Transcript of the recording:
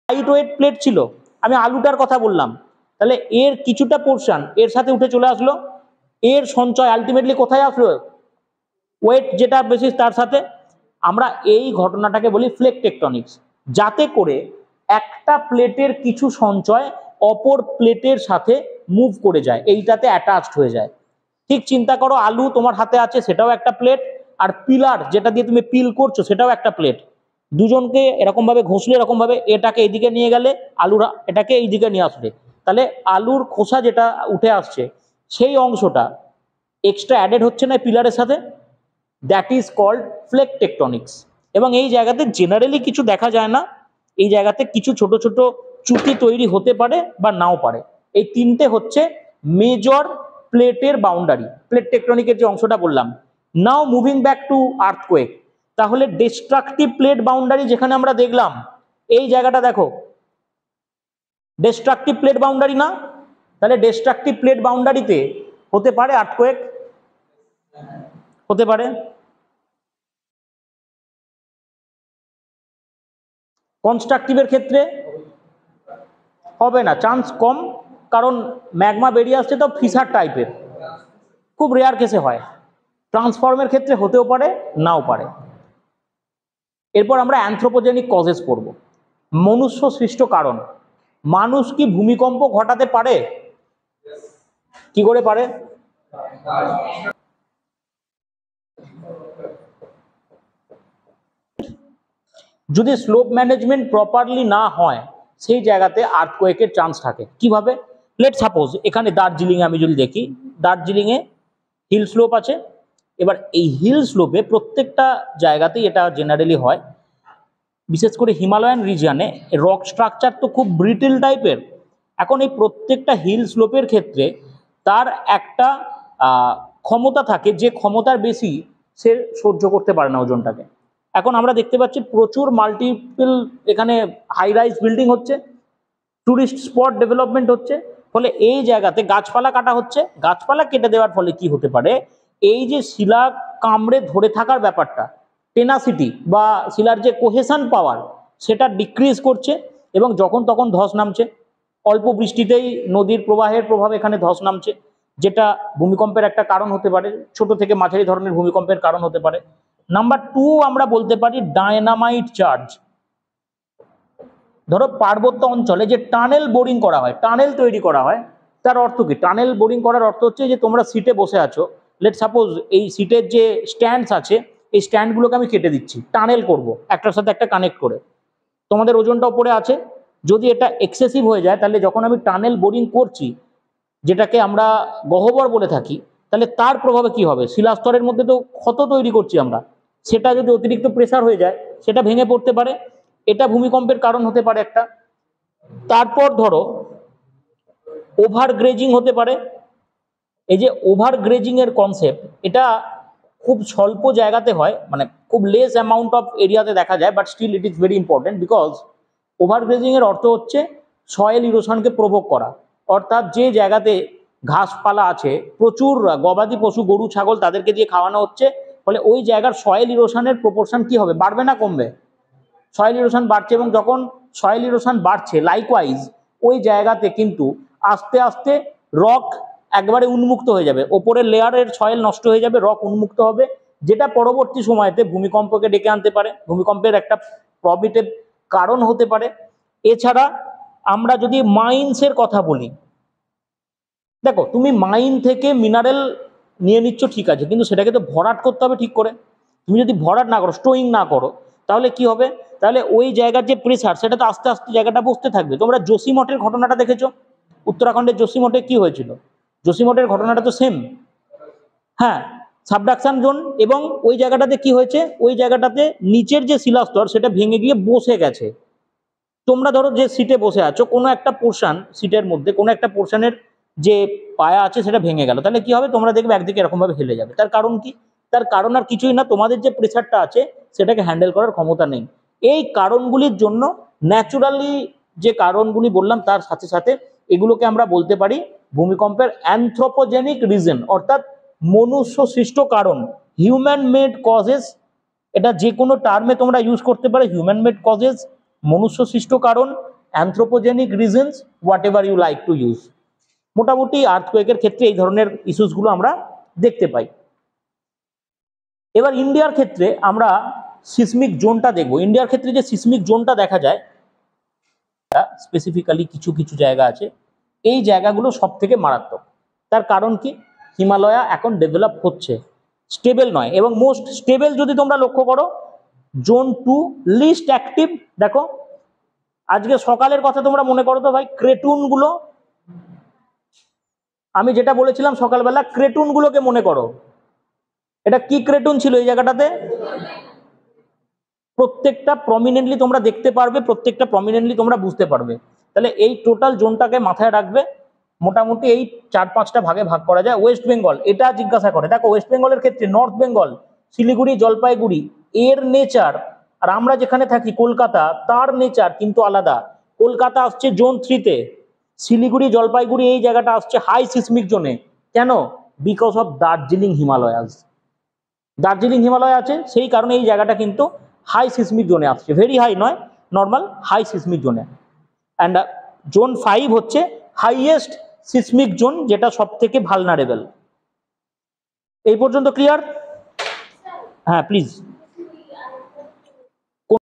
Light weight plate ছিল, আমি আলুটার কথা বললাম, তাহলে এর কিছুটা পোর্শন এর সাথে উঠে চলে আসলো, এর সঞ্চয় আলটিমেটলি কোথায় আসলো, ওয়েট যেটা বেশি তার সাথে। আমরা এই ঘটনাটাকে বলি প্লেট টেকটনিক্স, যাতে করে একটা প্লেটের কিছু সঞ্চয় অপর প্লেটের সাথে মুভ করে যায়, এইটাতে অ্যাটাচড হয়ে যায়। ঠিক চিন্তা করো, আলু তোমার হাতে আছে, সেটাও একটা প্লেট, আর পিলার যেটা দিয়ে তুমি পিল করছো সেটাও একটা প্লেট। দুজনকে এরকম ভাবে ঘষলে, এরকম ভাবে এটাকে এইদিকে নিয়ে গেলে, আলুরা এটাকে এইদিকে নিয়ে আসলে, তাহলে আলুর খোসা যেটা উঠে আসছে সেই অংশটা এক্সট্রা অ্যাডেড হচ্ছে না পিলারের সাথে, that is called plate tectonics. এবং এই জায়গাতে জেনারেলি কিছু দেখা যায় না, এই জায়গাতে কিছু ছোট ছোট চুটি তৈরি হতে পারে বা নাও পারে। এই তিনটে হচ্ছে মেজর প্লেটের বাউন্ডারি, প্লেট টেকটনিকের যে অংশটা বললাম। নাও মুভিং ব্যাক টু আর্থকোয়েক, তাহলে ডিস্ট্রাকটিভ প্লেট বাউন্ডারি যেখানে আমরা দেখলাম, এই জায়গাটা দেখো ডিস্ট্রাকটিভ প্লেট বাউন্ডারি না, তাহলে ডিস্ট্রাকটিভ প্লেট বাউন্ডারিতে হতে পারে আর্থকোয়েক, হতে পারে। কনস্ট্রাকটিভের ক্ষেত্রে হবে না, চান্স কম, কারণ ম্যাগমা বেরিয়ে আসছে তো ফিসার টাইপের, খুব রেয়ার কেসে হয়। ট্রান্সফর্মের ক্ষেত্রে হতেও পারে, নাও পারে। এরপর আমরা অ্যানথ্রোপোজেনিক কজেস পড়ব, মনুষ্য সৃষ্ট কারণ। মানুষ কি ভূমিকম্প ঘটাতে পারে? কি করে পারে? যদি স্লোপ ম্যানেজমেন্ট প্রপারলি না হয়, সেই জায়গাতে আর্থকোয়েকের চান্স থাকে। কিভাবে? লেট সাপোজ এখানে দার্জিলিং আমি যদি দেখি, দার্জিলিংয়ে হিল স্লোপ আছে। এবার এই হিল স্লোপে প্রত্যেকটা জায়গাতেই এটা জেনারেলি হয়, বিশেষ করে হিমালয়ান রিজিয়নে রক স্ট্রাকচার তো খুব ব্রিটেল টাইপের। এখন এই প্রত্যেকটা হিল স্লোপের ক্ষেত্রে তার একটা ক্ষমতা থাকে, যে ক্ষমতার বেশি সে সহ্য করতে পারে না ওজনটাকে। এখন আমরা দেখতে পাচ্ছি প্রচুর মাল্টিপল এখানে হাই রাইজ বিল্ডিং হচ্ছে, টুরিস্ট স্পট ডেভেলপমেন্ট হচ্ছে, ফলে এই জায়গাতে গাছপালা কাটা হচ্ছে। গাছপালা কেটে দেওয়ার ফলে কি হতে পারে, এই যে শিলা কামড়ে ধরে থাকার ব্যাপারটা, টেনাসিটি বা শিলার যে কোহেশন পাওয়ার, সেটা ডিক্রিজ করছে, এবং যখন তখন ধস নামছে। অল্প বৃষ্টিতেই নদীর প্রবাহের প্রভাবে এখানে ধস নামছে, যেটা ভূমিকম্পের একটা কারণ হতে পারে, ছোট থেকে মাঝারি ধরনের ভূমিকম্পের কারণ হতে পারে। নাম্বার 2 আমরা বলতে পারি ডায়নামাইট চার্জ। ধরো পার্বত্য অঞ্চলে যে টানেল বোরিং করা হয়, টানেল তৈরি করা হয়, তার অর্থ কি? টানেল বোরিং করার অর্থ হচ্ছে যে তোমরা সিটে বসে আছো, লেট সাপোজ এই সিটের যে স্ট্যান্ডস আছে, এই স্ট্যান্ডগুলোকে আমি কেটে দিচ্ছি, টানেল করব একটার সাথে একটা কানেক্ট করে। তোমাদের ওজনটা উপরে আছে, যদি এটা এক্সেসিভ হয়ে যায়, তাহলে যখন আমি টানেল বোরিং করছি, যেটাকে আমরা গহ্বর বলে থাকি, তাহলে তার প্রভাবে কি হবে? শিলাস্তরের মধ্যে তো ক্ষত তৈরি করছি আমরা, সেটা যদি অতিরিক্ত প্রেসার হয়ে যায়, সেটা ভেঙে পড়তে পারে, এটা ভূমিকম্পের কারণ হতে পারে একটা। তারপর ধরো ওভার গ্রেজিং হতে পারে। এই যে ওভার গ্রেজিং এর কনসেপ্ট, এটা খুব স্বল্প জায়গাতে হয়, মানে খুব লেস অ্যামাউন্ট অফ এরিয়াতে দেখা যায়, but still it is very important, because overgrazing এর অর্থ হচ্ছে সয়েল ইরোশনকে প্রভোগ করা। অর্থাৎ যে জায়গাতে ঘাসপালা আছে, প্রচুর গবাদি পশু, গরু ছাগল, তাদেরকে দিয়ে খাওয়ানো হচ্ছে, ফলে ওই জায়গার সয়েল ইরোশনের প্রপোর্শন কি হবে? বাড়বে না কমবে? সয়েল ইরোশন বাড়ছে, এবং যখন সয়েল ইরোশন বাড়ছে, লাইকওয়াইজ ওই জায়গাতে কিন্তু আস্তে আস্তে রক একবারে উন্মুক্ত হয়ে যাবে, ওপরের লেয়ারের সয়েল নষ্ট হয়ে যাবে, রক উন্মুক্ত হবে, যেটা পরবর্তী সময়তে ভূমিকম্পকে ডেকে আনতে পারে, ভূমিকম্পের একটা প্রবিটিভ কারণ হতে পারে। এছাড়া আমরা যদি মাইন্সের কথা বলি, দেখো তুমি মাইন থেকে মিনারেল নিয়ে নিচ্ছ, ঠিক আছে, কিন্তু সেটাকে তো ভরাট করতে হবে ঠিক করে। তুমি যদি ভরাট না করো, স্টোয়িং না করো, তাহলে কি হবে? তাহলে ওই জায়গার যে প্রেসার, সেটা তো আস্তে আস্তে জায়গাটা বসতে থাকবে। তোমরা যোশীমঠের ঘটনাটা দেখেছো, উত্তরাখণ্ডের যোশীমঠে কি হয়েছিল? যোশীমঠের ঘটনাটা তো সেম। হ্যাঁ, সাবডাকশন জোন, এবং ওই জায়গাটাতে কি হয়েছে, ওই জায়গাটাতে নিচের যে শিলাস্তর সেটা ভেঙে গিয়ে বসে গেছে। তোমরা ধরো যে সিটে বসে আছো, কোনো একটা পোর্শন সিটের মধ্যে, কোনো একটা পোর্শনের যে পায়া আছে সেটা ভেঙে গেল, তাহলে কি হবে? তোমরা দেখবে একদিকে এরকম ভাবে হেলে যাবে। তার কারণ কি? তার কারণ আর কিছুই না, তোমাদের যে প্রেসারটা আছে সেটাকে হ্যান্ডেল করার ক্ষমতা নেই। এই কারণগুলির জন্য, ন্যাচুরালি যে কারণগুলি বললাম, তার সাথে সাথে এগুলোকে আমরা বলতে পারি ভূমিকম্পের অ্যানথ্রোপোজেনিক রিজন, অর্থাৎ মনুষ্য সৃষ্ট কারণ, হিউম্যান মেড কজেস। এটা যে কোনো টার্মে তোমরা ইউজ করতে পারো, হিউম্যান মেড কজেস, মনুষ্য সৃষ্ট কারণ, anthropogenic reasons, whatever you like to use. মোটামুটি আর্থকোয়েকের ক্ষেত্রে এই ধরনের ইস্যুসগুলো আমরা দেখতে পাই। এবার ইন্ডিয়ার ক্ষেত্রে আমরা সিসমিক জোনটা দেখব। ইন্ডিয়ার ক্ষেত্রে যে সিসমিক জোনটা দেখা যায়, স্পেসিফিক্যালি কিছু কিছু জায়গা আছে, এই জায়গাগুলো সব থেকে মারাত্মক। তার কারণ কি, হিমালয়া এখন ডেভেলপ হচ্ছে, স্টেবল নয়। এবং মোস্ট স্টেবল যদি তোমরা লক্ষ্য করো, জোন 2 লিস্ট অ্যাক্টিভ। দেখো আজকে সকালের কথা তোমরা মনে করো তো ভাই, ক্রেটুনগুলো, আমি যেটা বলেছিলাম সকালবেলা, ক্রেটুনগুলোকে মনে করো। এটা কি ক্রেটুন ছিল এই জায়গাটাতে? প্রত্যেকটা প্রমিনেন্টলি তোমরা দেখতে পারবে, প্রত্যেকটা প্রমিনেন্টলি তোমরা বুঝতে পারবে। তাহলে এই টোটাল জোনটাকে মাথায় রাখবে। মোটামুটি এই 4-5টা ভাগে ভাগ করা যায়। ওয়েস্ট বেঙ্গল, এটা জিজ্ঞাসা করে। দেখো ওয়েস্ট বেঙ্গলের ক্ষেত্রে নর্থ বেঙ্গল, শিলিগুড়ি, জলপাইগুড়ি, এর নেচার আর আমরা যেখানে থাকি কলকাতা, তার নেচার কিন্তু আলাদা। কলকাতা আসছে জোন 3-তে, শিলিগুড়ি, জলপাইগুড়ি এই জায়গাটা আসছে হাই সিসমিক জোনে। কেন? Because of Darjeeling Himalayas. Darjeeling Himalaya আছে, সেই কারণে এই জায়গাটা কিন্তু হাই সিসমিক জোনে আসছে। ভেরি হাই নয়, নর্মাল হাই সিসমিক জোনে। অ্যান্ড জোন 5 হচ্ছে হাইয়েস্ট সিসমিক জোন, যেটা সব থেকে ভালনারেবল। এই পর্যন্ত ক্লিয়ার? হ্যাঁ প্লিজ।